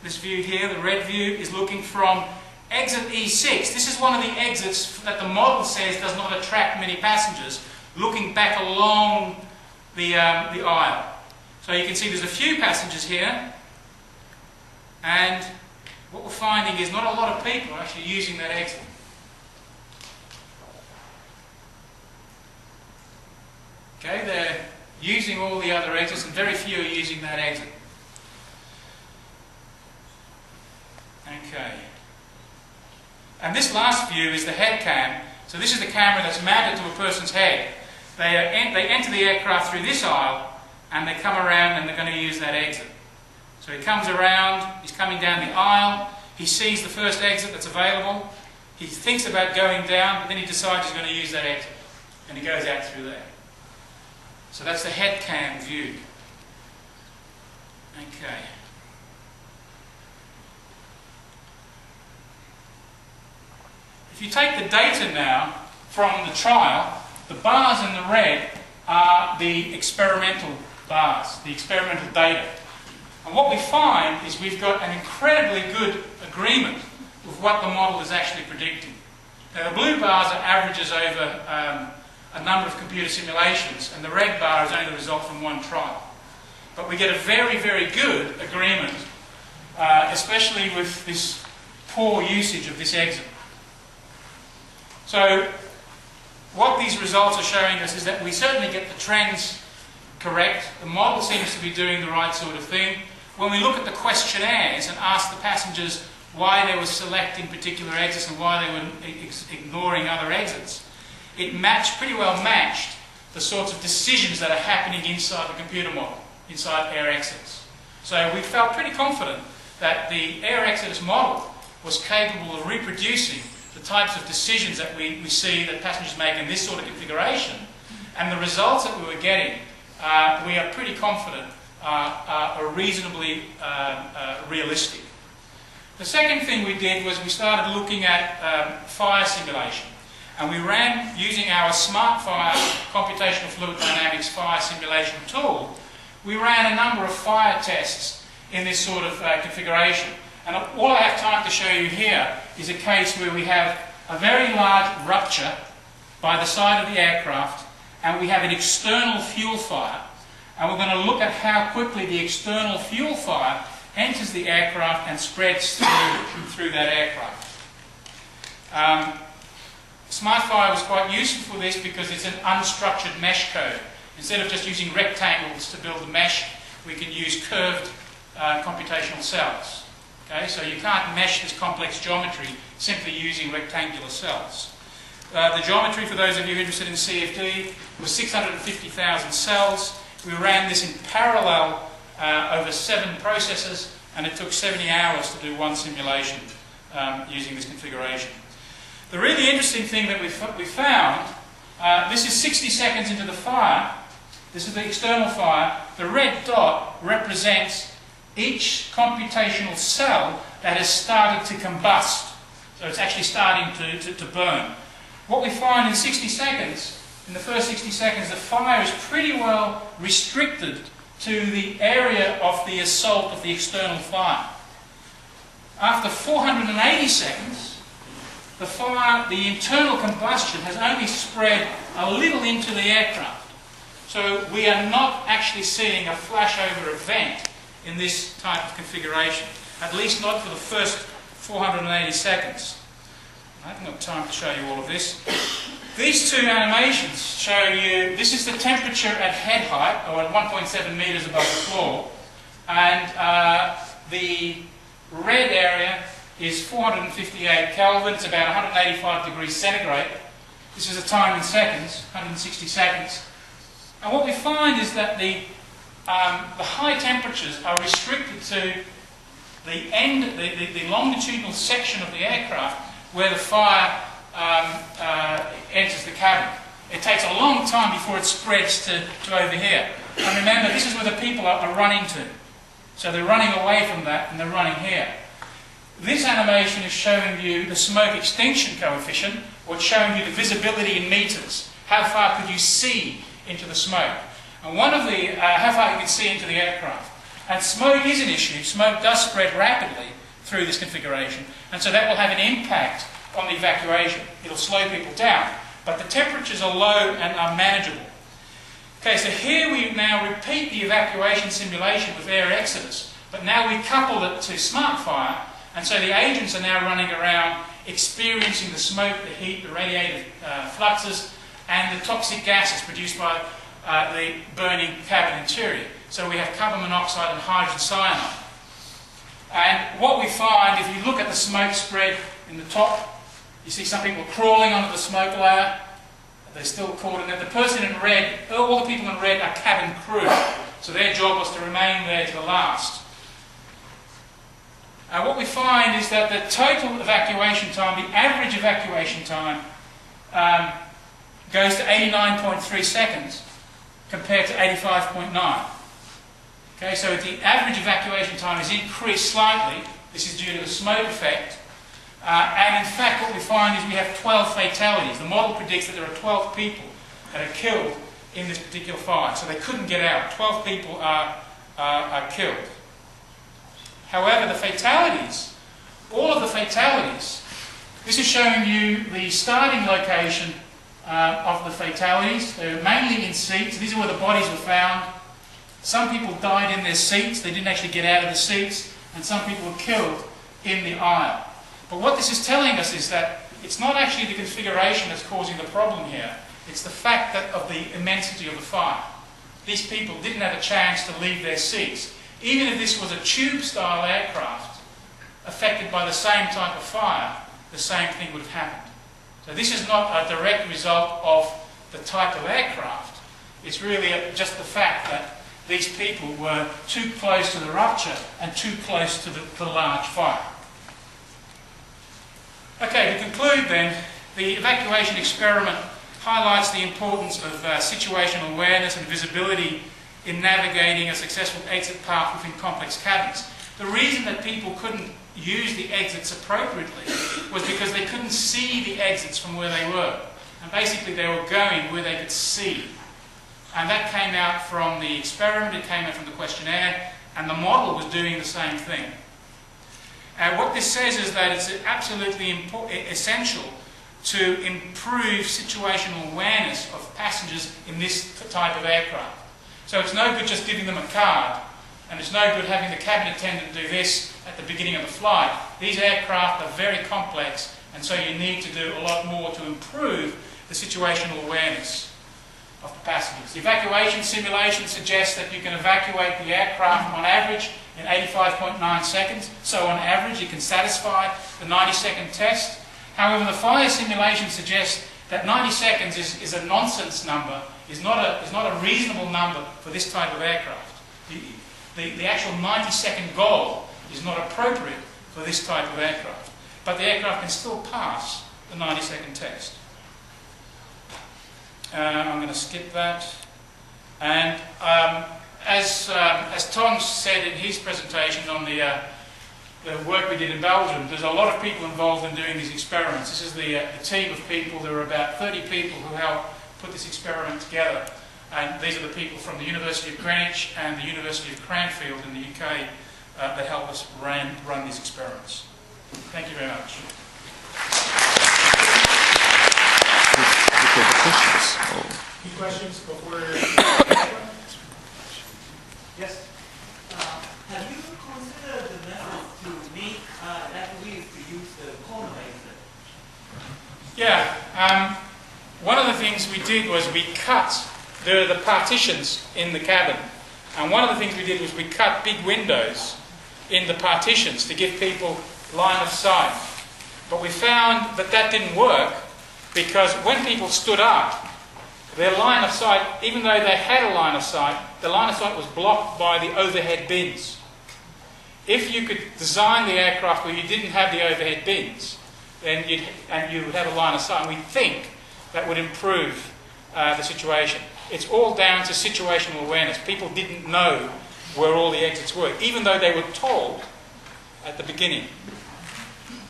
This view here, the red view, is looking from exit E6. This is one of the exits that the model says does not attract many passengers, looking back along the aisle. So you can see there's a few passengers here, and what we're finding is not a lot of people are actually using that exit. Okay, they're using all the other exits and very few are using that exit. Okay. And this last view is the head cam. So this is the camera that's mounted to a person's head. They enter the aircraft through this aisle and they come around and they're going to use that exit. So he comes around, he's coming down the aisle, he sees the first exit that's available, he thinks about going down, but then he decides he's going to use that exit. And he goes out through there. So that's the head cam view. Okay. If you take the data now from the trial, the bars in the red are the experimental bars, the experimental data. And what we find is we've got an incredibly good agreement with what the model is actually predicting. Now the blue bars are averages over a number of computer simulations, and the red bar is only the result from one trial. But we get a very, very good agreement, especially with this poor usage of this exit. So what these results are showing us is that we certainly get the trends correct. The model seems to be doing the right sort of thing. When we look at the questionnaires and ask the passengers why they were selecting particular exits and why they were ignoring other exits, it pretty well matched the sorts of decisions that are happening inside the computer model, inside air exits. So we felt pretty confident that the air exodus model was capable of reproducing the types of decisions that we see that passengers make in this sort of configuration, and the results that we were getting, we are pretty confident are reasonably realistic. The second thing we did was we started looking at fire simulation. And we ran, using our SmartFire computational fluid dynamics fire simulation tool, we ran a number of fire tests in this sort of configuration. And all I have time to show you here is a case where we have a very large rupture by the side of the aircraft, and we have an external fuel fire. And we're going to look at how quickly the external fuel fire enters the aircraft and spreads through that aircraft. SmartFire was quite useful for this because it's an unstructured mesh code. Instead of just using rectangles to build the mesh, we can use curved computational cells. Okay, so you can't mesh this complex geometry simply using rectangular cells. The geometry, for those of you interested in CFD, was 650,000 cells. We ran this in parallel over 7 processors, and it took 70 hours to do one simulation using this configuration. The really interesting thing that we found, this is 60 seconds into the fire. This is the external fire. The red dot represents each computational cell that has started to combust. So it's actually starting to burn. What we find in 60 seconds, in the first 60 seconds, the fire is pretty well restricted to the area of the assault of the external fire. After 480 seconds, the internal combustion has only spread a little into the aircraft. So we are not actually seeing a flashover event in this type of configuration, at least not for the first 480 seconds. I haven't got time to show you all of this. These two animations show you, this is the temperature at head height, or at 1.7 meters above the floor, and the red area is 458 Kelvin. It's about 185 degrees centigrade. This is the time in seconds, 160 seconds. And what we find is that the high temperatures are restricted to the end, the longitudinal section of the aircraft where the fire enters the cabin. It takes a long time before it spreads to over here. And remember, this is where the people are running to. So they're running away from that and they're running here. This animation is showing you the smoke extinction coefficient, or it's showing you the visibility in meters. How far could you see into the smoke? And one of the, how far you can see into the aircraft. And smoke is an issue. Smoke does spread rapidly through this configuration, and so that will have an impact on the evacuation. It'll slow people down, but the temperatures are low and are manageable. Okay, so here we now repeat the evacuation simulation with air exodus, but now we couple it to smart fire, and so the agents are now running around experiencing the smoke, the heat, the radiative fluxes, and the toxic gases produced by the burning cabin interior. So we have carbon monoxide and hydrogen cyanide. And what we find, if you look at the smoke spread in the top, you see some people crawling onto the smoke layer. They're still caught in there. The person in red, all the people in red are cabin crew. So their job was to remain there to the last. What we find is that the total evacuation time, the average evacuation time, goes to 89.3 seconds compared to 85.9. Okay, so the average evacuation time is increased slightly. This is due to the smoke effect. And in fact, what we find is we have 12 fatalities. The model predicts that there are 12 people that are killed in this particular fire. So they couldn't get out. 12 people are killed. However, the fatalities, all of the fatalities, this is showing you the starting location of the fatalities. They're mainly in seats. These are where the bodies were found. Some people died in their seats. They didn't actually get out of the seats. And some people were killed in the aisle. But what this is telling us is that it's not actually the configuration that's causing the problem here. It's the fact that of the immensity of the fire. These people didn't have a chance to leave their seats. Even if this was a tube-style aircraft affected by the same type of fire, the same thing would have happened. So this is not a direct result of the type of aircraft. It's really just the fact that these people were too close to the rupture and too close to the large fire. Okay, to conclude then, the evacuation experiment highlights the importance of situational awareness and visibility in navigating a successful exit path within complex cabins. The reason that people couldn't use the exits appropriately was because they couldn't see the exits from where they were. And basically they were going where they could see. And that came out from the experiment, it came out from the questionnaire, and the model was doing the same thing. What this says is that it's absolutely essential to improve situational awareness of passengers in this type of aircraft. So it's no good just giving them a card, and it's no good having the cabin attendant do this at the beginning of the flight. These aircraft are very complex, and so you need to do a lot more to improve the situational awareness of the passengers. The evacuation simulation suggests that you can evacuate the aircraft on average in 85.9 seconds. So on average it can satisfy the 90-second test. However, the fire simulation suggests that 90 seconds is a nonsense number, is not a reasonable number for this type of aircraft. The actual 90-second goal is not appropriate for this type of aircraft. But the aircraft can still pass the 90-second test. I'm going to skip that. And as Tom said in his presentation on the work we did in Belgium, there's a lot of people involved in doing these experiments. This is the team of people. There are about 30 people who helped put this experiment together. And these are the people from the University of Greenwich and the University of Cranfield in the UK that helped us run these experiments. Thank you very much. Any questions before? Yes? Have you considered the method to make refugees to use the corner exit? Yeah. One of the things we did was we cut the partitions in the cabin. And one of the things we did was we cut big windows in the partitions to give people line of sight. But we found that that didn't work because when people stood up, their line of sight, even though they had a line of sight, the line of sight was blocked by the overhead bins. If you could design the aircraft where you didn't have the overhead bins, then you would have a line of sight. And we think that would improve the situation. It's all down to situational awareness. People didn't know where all the exits were, even though they were told at the beginning.